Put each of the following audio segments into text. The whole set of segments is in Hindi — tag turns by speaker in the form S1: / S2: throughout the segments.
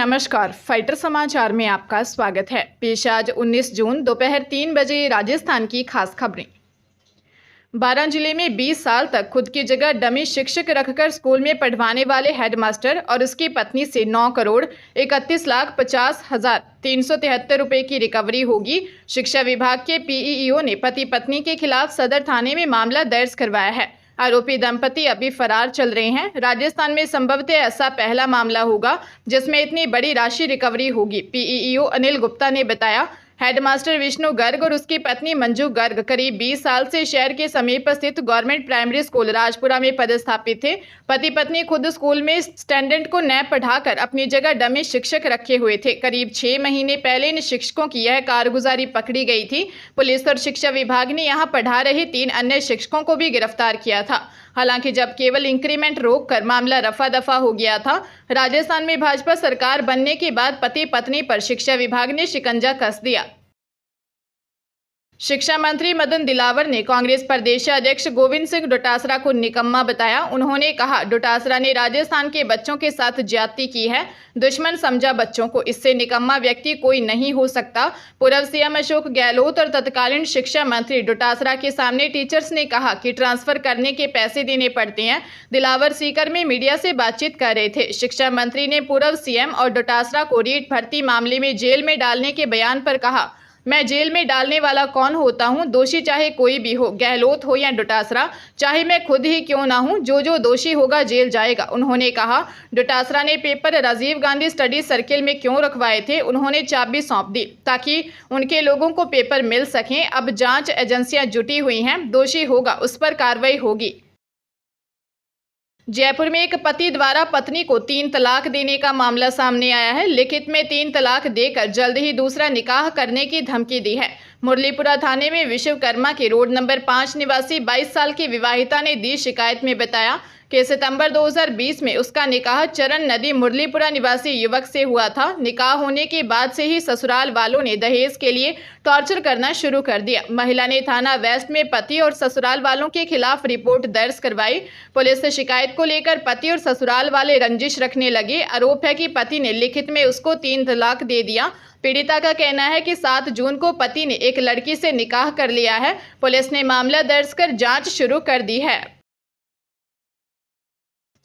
S1: नमस्कार, फाइटर समाचार में आपका स्वागत है। पेश आज 19 जून दोपहर 3 बजे राजस्थान की खास खबरें। बारां जिले में 20 साल तक खुद की जगह डमी शिक्षक रखकर स्कूल में पढ़वाने वाले हेडमास्टर और उसकी पत्नी से 9,31,50,373 रुपए की रिकवरी होगी। शिक्षा विभाग के पीईओ ने पति पत्नी के खिलाफ सदर थाने में मामला दर्ज करवाया है। आरोपी दंपति अभी फरार चल रहे हैं। राजस्थान में संभवतः ऐसा पहला मामला होगा जिसमें इतनी बड़ी राशि रिकवरी होगी। पीईओ अनिल गुप्ता ने बताया, हेडमास्टर विष्णु गर्ग और उसकी पत्नी मंजू गर्ग करीब 20 साल से शहर के समीप स्थित गवर्नमेंट प्राइमरी स्कूल राजपुरा में पदस्थापित थे। पति पत्नी खुद स्कूल में स्टूडेंट को नैब पढ़ाकर अपनी जगह डमी शिक्षक रखे हुए थे। करीब 6 महीने पहले इन शिक्षकों की यह कारगुजारी पकड़ी गई थी। पुलिस और शिक्षा विभाग ने यहां पढ़ा रहे 3 अन्य शिक्षकों को भी गिरफ्तार किया था। हालांकि जब केवल इंक्रीमेंट रोककर मामला रफा दफा हो गया था। राजस्थान में भाजपा सरकार बनने के बाद पति पत्नी पर शिक्षा विभाग ने शिकंजा कस दिया। शिक्षा मंत्री मदन दिलावर ने कांग्रेस प्रदेशाध्यक्ष गोविंद सिंह डोटासरा को निकम्मा बताया। उन्होंने कहा, डोटासरा ने राजस्थान के बच्चों के साथ ज्यादती की है, दुश्मन समझा बच्चों को। इससे निकम्मा व्यक्ति कोई नहीं हो सकता। पूर्व सीएम अशोक गहलोत और तत्कालीन शिक्षा मंत्री डोटासरा के सामने टीचर्स ने कहा कि ट्रांसफर करने के पैसे देने पड़ते हैं। दिलावर सीकर में मीडिया से बातचीत कर रहे थे। शिक्षा मंत्री ने पूर्व सीएम और डोटासरा को रीट भर्ती मामले में जेल में डालने के बयान पर कहा, मैं जेल में डालने वाला कौन होता हूं? दोषी चाहे कोई भी हो, गहलोत हो या डोटासरा, चाहे मैं खुद ही क्यों ना हूं, जो दोषी होगा जेल जाएगा। उन्होंने कहा, डोटासरा ने paper Rajiv Gandhi study circle में क्यों रखवाए थे? उन्होंने चाबी सौंप दी ताकि उनके लोगों को पेपर मिल सकें। अब जांच एजेंसियां जुटी हुई हैं, दोषी होगा उस पर कार्रवाई होगी। जयपुर में एक पति द्वारा पत्नी को 3 तलाक देने का मामला सामने आया है। लिखित में 3 तलाक देकर जल्द ही दूसरा निकाह करने की धमकी दी है। मुरलीपुरा थाने में विश्वकर्मा के रोड नंबर 5 निवासी 22 साल की विवाहिता ने दी शिकायत में बताया कि सितंबर 2020 में उसका निकाह चरण नदी मुरलीपुरा निवासी युवक से हुआ था। निकाह होने के बाद से ही ससुराल वालों ने दहेज के लिए टॉर्चर करना शुरू कर दिया। महिला ने थाना वेस्ट में पति और ससुराल वालों के खिलाफ रिपोर्ट दर्ज करवाई। पुलिस से शिकायत को लेकर पति और ससुराल वाले रंजिश रखने लगे। आरोप है कि पति ने लिखित में उसको 3 तलाक दे दिया। पीड़िता का कहना है कि 7 जून को पति ने एक लड़की से निकाह कर लिया है। पुलिस ने मामला दर्ज कर जांच शुरू कर दी है।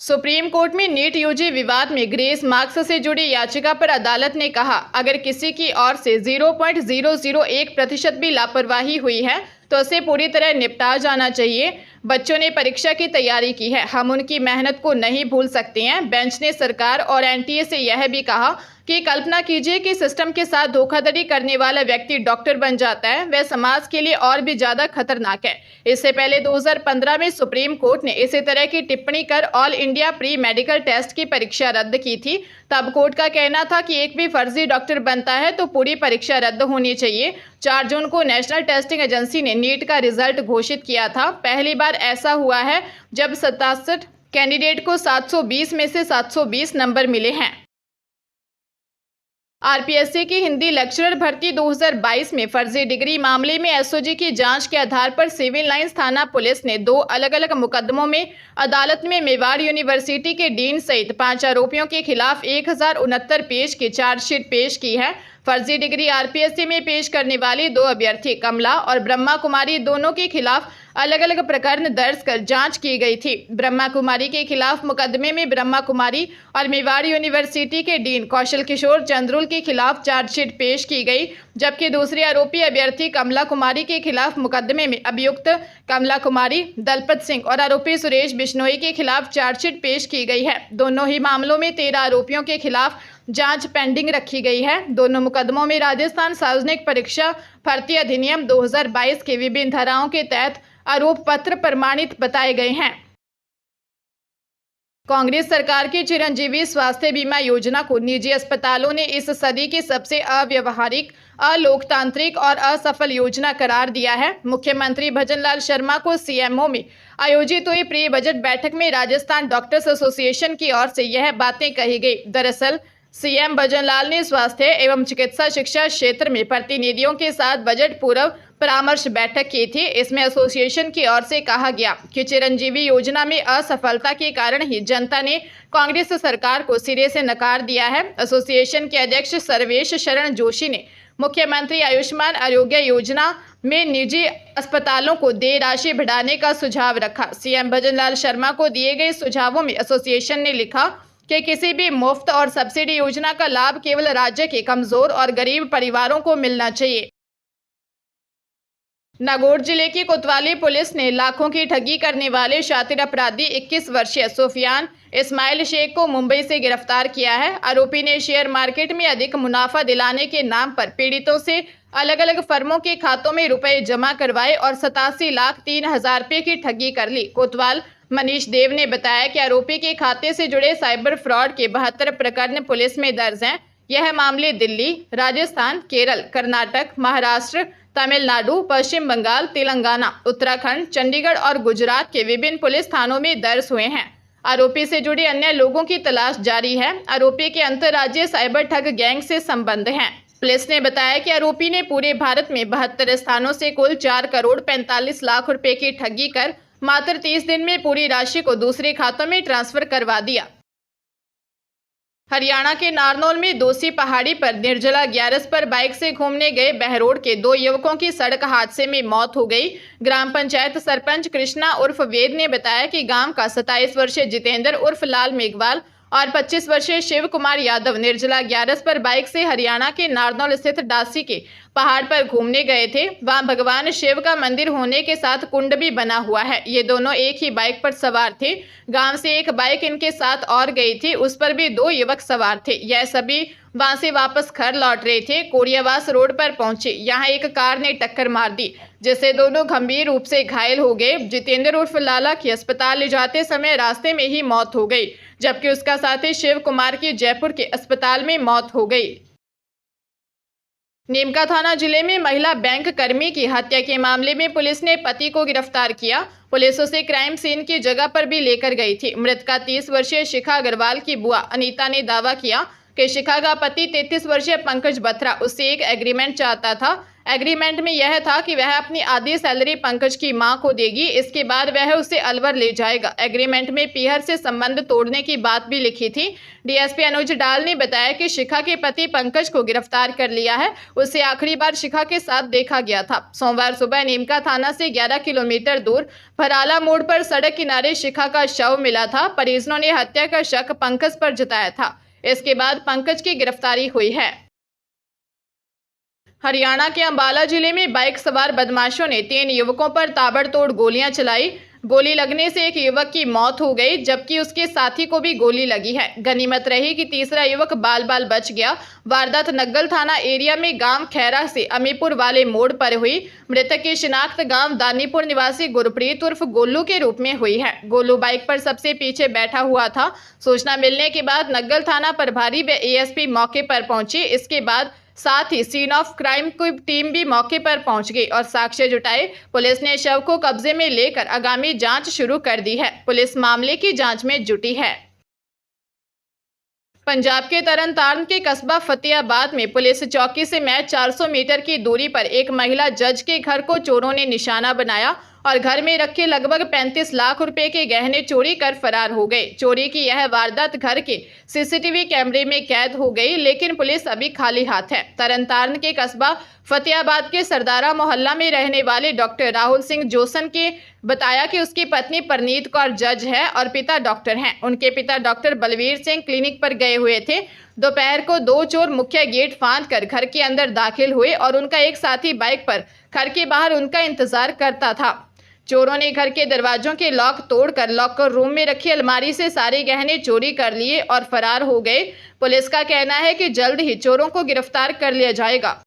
S1: सुप्रीम कोर्ट में नीट यूजी विवाद में ग्रेस मार्क्स से जुड़ी याचिका पर अदालत ने कहा, अगर किसी की ओर से 0.001% भी लापरवाही हुई है तो उसे पूरी तरह निपटा जाना चाहिए। बच्चों ने परीक्षा की तैयारी की है, हम उनकी मेहनत को नहीं भूल सकते हैं। बेंच ने सरकार और एनटीए से यह भी कहा कि कल्पना कीजिए कि सिस्टम के साथ धोखाधड़ी करने वाला व्यक्ति डॉक्टर बन जाता है, वह समाज के लिए और भी ज्यादा खतरनाक है। इससे पहले 2015 में सुप्रीम कोर्ट ने इसी तरह की टिप्पणी कर all India pre medical test की परीक्षा रद्द की थी। तब कोर्ट का कहना था कि एक भी फर्जी डॉक्टर बनता है तो पूरी परीक्षा रद्द होनी चाहिए। 4 जून को नेशनल टेस्टिंग एजेंसी ने नीट का रिजल्ट घोषित किया था। पहली बार ऐसा हुआ है जब 67 कैंडिडेट को 720 में से 720 नंबर मिले हैं। आरपीएससी की हिंदी लेक्चरर भर्ती 2022 में फर्जी डिग्री मामले में एसओजी की जांच के आधार पर सिविल लाइंस थाना पुलिस ने 2 अलग-अलग मुकदमों में अदालत में मेवाड़ यूनिवर्सिटी के डीन सहित 5 आरोपियों के खिलाफ 1069 पेज की चार्जशीट पेश की है। फर्जी डिग्री आरपीएससी में पेश करने वाली 2 अभ्यर्थी कमला और ब्रह्मा कुमारी दोनों के खिलाफ अलग अलग प्रकरण दर्ज कर जांच की गई थी। ब्रह्मा कुमारी के खिलाफ मुकदमे में ब्रह्मा कुमारी और मेवाड़ यूनिवर्सिटी के डीन कौशल किशोर चंद्रुल के खिलाफ चार्जशीट पेश की गई, जबकि दूसरे आरोपी अभ्यर्थी कमला कुमारी के खिलाफ मुकदमे में अभियुक्त कमला कुमारी, दलपत सिंह और आरोपी सुरेश बिश्नोई के खिलाफ चार्जशीट पेश की गई है। दोनों ही मामलों में 13 आरोपियों के खिलाफ जांच पेंडिंग रखी गई है। दोनों मुकदमों में राजस्थान सार्वजनिक परीक्षा भर्ती अधिनियम 2022 के विभिन्न धाराओं के तहत आरोप पत्र प्रमाणित बताए गए हैं। कांग्रेस सरकार की चिरंजीवी स्वास्थ्य बीमा योजना को निजी अस्पतालों ने इस सदी की सबसे अव्यवहारिक, अलोकतांत्रिक और असफल योजना करार दिया है। मुख्यमंत्री भजनलाल शर्मा को सीएमओ में आयोजित हुई प्री बजट बैठक में राजस्थान डॉक्टर्स एसोसिएशन की ओर से यह बातें कही गई। दरअसल सीएम भजनलाल ने स्वास्थ्य एवं चिकित्सा शिक्षा क्षेत्र में प्रतिनिधियों के साथ बजट पूर्व परामर्श बैठक की थी। इसमें एसोसिएशन की ओर से कहा गया कि चिरंजीवी योजना में असफलता के कारण ही जनता ने कांग्रेस सरकार को सिरे से नकार दिया है। एसोसिएशन के अध्यक्ष सर्वेश शरण जोशी ने मुख्यमंत्री आयुष्मान आरोग्य योजना में निजी अस्पतालों को देय राशि बढ़ाने का सुझाव रखा। सीएम भजनलाल शर्मा को दिए गए सुझावों में एसोसिएशन ने लिखा कि किसी भी मुफ्त और सब्सिडी योजना का लाभ केवल राज्य के कमजोर और गरीब परिवारों को मिलना चाहिए। नागौर जिले की कोतवाली पुलिस ने लाखों की ठगी करने वाले शातिर अपराधी 21 वर्षीय सुफियान इस्माइल शेख को मुंबई से गिरफ्तार किया है। आरोपी ने शेयर मार्केट में अधिक मुनाफा दिलाने के नाम पर पीड़ितों से अलग अलग फर्मों के खातों में रुपए जमा करवाए और 87,03,000 रुपये की ठगी कर ली। कोतवाल मनीष देव ने बताया कि आरोपी के खाते से जुड़े साइबर फ्रॉड के 72 प्रकरण पुलिस में दर्ज हैं। यह मामले दिल्ली, राजस्थान, केरल, कर्नाटक, महाराष्ट्र, तमिलनाडु, पश्चिम बंगाल, तेलंगाना, उत्तराखंड, चंडीगढ़ और गुजरात के विभिन्न पुलिस थानों में दर्ज हुए हैं। आरोपी से जुड़े अन्य लोगों की तलाश जारी है। आरोपी के अंतर्राज्यीय साइबर ठग गैंग से संबंध हैं। पुलिस ने बताया कि आरोपी ने पूरे भारत में 72 स्थानों से कुल 4 करोड़ 45 लाख रुपए की ठगी कर मात्र 30 दिन में पूरी राशि को दूसरे खातों में ट्रांसफर करवा दिया। हरियाणा के नारनौल में दोषी पहाड़ी पर निर्जला ग्यारस पर बाइक से घूमने गए बहरोड के 2 युवकों की सड़क हादसे में मौत हो गई। ग्राम पंचायत सरपंच कृष्णा उर्फ वेद ने बताया कि गांव का 27 वर्षीय जितेंद्र उर्फ लाल मेघवाल और 25 वर्षीय शिव कुमार यादव निर्जला ग्यारस पर बाइक से हरियाणा के नारनौल स्थित डासी के पहाड़ पर घूमने गए थे। वहां भगवान शिव का मंदिर होने के साथ कुंड भी बना हुआ है। ये दोनों एक ही बाइक पर सवार थे। गांव से एक बाइक इनके साथ और गई थी, उस पर भी 2 युवक सवार थे। यह सभी वहां से वापस घर लौट रहे थे। कोरियावास रोड पर पहुंचे, यहाँ एक कार ने टक्कर मार दी, जिससे दोनों गंभीर रूप से घायल हो गए। जितेंद्र उर्फ लाला की अस्पताल ले जाते समय रास्ते में ही मौत हो गई, जबकि उसका साथी शिव कुमार की जयपुर के अस्पताल में मौत हो गई। नीमका थाना जिले में महिला बैंक कर्मी की हत्या के मामले में पुलिस ने पति को गिरफ्तार किया। पुलिस उसे क्राइम सीन की जगह पर भी लेकर गई थी। मृतका 30 वर्षीय शिखा अग्रवाल की बुआ अनीता ने दावा किया कि शिखा का पति 33 वर्षीय पंकज बत्रा उससे एक एग्रीमेंट चाहता था। एग्रीमेंट में यह था कि वह अपनी आधी सैलरी पंकज की मां को देगी, इसके बाद वह उसे अलवर ले जाएगा। एग्रीमेंट में पीहर से संबंध तोड़ने की बात भी लिखी थी। डीएसपी अनुज डाल ने बताया कि शिखा के पति पंकज को गिरफ्तार कर लिया है। उसे आखिरी बार शिखा के साथ देखा गया था। सोमवार सुबह नीमका थाना से 11 किलोमीटर दूर भराला मोड़ पर सड़क किनारे शिखा का शव मिला था। परिजनों ने हत्या का शक पंकज पर जताया था। इसके बाद पंकज की गिरफ्तारी हुई है। हरियाणा के अंबाला जिले में बाइक सवार बदमाशों ने 3 युवकों पर ताबड़तोड़ गोलियां चलाई। गोली लगने से एक युवक की मौत हो गई, जबकि उसके साथी को भी गोली लगी है। गनीमत रही कि तीसरा युवक बाल बाल बच गया। वारदात नग्गल थाना एरिया में गांव खैरा से अमीपुर वाले मोड़ पर हुई। मृतक की शिनाख्त गांव दानीपुर निवासी गुरप्रीत उर्फ गोलू के रूप में हुई है। गोलू बाइक पर सबसे पीछे बैठा हुआ था। सूचना मिलने के बाद नग्गल थाना प्रभारी व एएसपी मौके पर पहुंची। इसके बाद साथ ही सीन ऑफ क्राइम की टीम भी मौके पर पहुंच गई और साक्ष्य जुटाए। पुलिस ने शव को कब्जे में लेकर आगामी जांच शुरू कर दी है। पुलिस मामले की जांच में जुटी है। पंजाब के तरनतारन के कस्बा फतेहाबाद में पुलिस चौकी से महज 400 मीटर की दूरी पर एक महिला जज के घर को चोरों ने निशाना बनाया और घर में रखे लगभग 35 लाख रुपए के गहने चोरी कर फरार हो गए। चोरी की यह वारदात घर के सीसीटीवी कैमरे में कैद हो गई, लेकिन पुलिस अभी खाली हाथ है। तरनतारन के कस्बा फतेहाबाद के सरदारा मोहल्ला में रहने वाले डॉक्टर राहुल सिंह जोसन के बताया कि उसकी पत्नी परनीत कौर जज है और पिता डॉक्टर हैं। उनके पिता डॉक्टर बलवीर सिंह क्लिनिक पर गए हुए थे। दोपहर को 2 चोर मुख्य गेट फांद कर घर के अंदर दाखिल हुए और उनका एक साथी बाइक पर घर के बाहर उनका इंतजार करता था। चोरों ने घर के दरवाजों के लॉक तोड़कर लॉकर रूम में रखी अलमारी से सारे गहने चोरी कर लिए और फरार हो गए। पुलिस का कहना है कि जल्द ही चोरों को गिरफ्तार कर लिया जाएगा।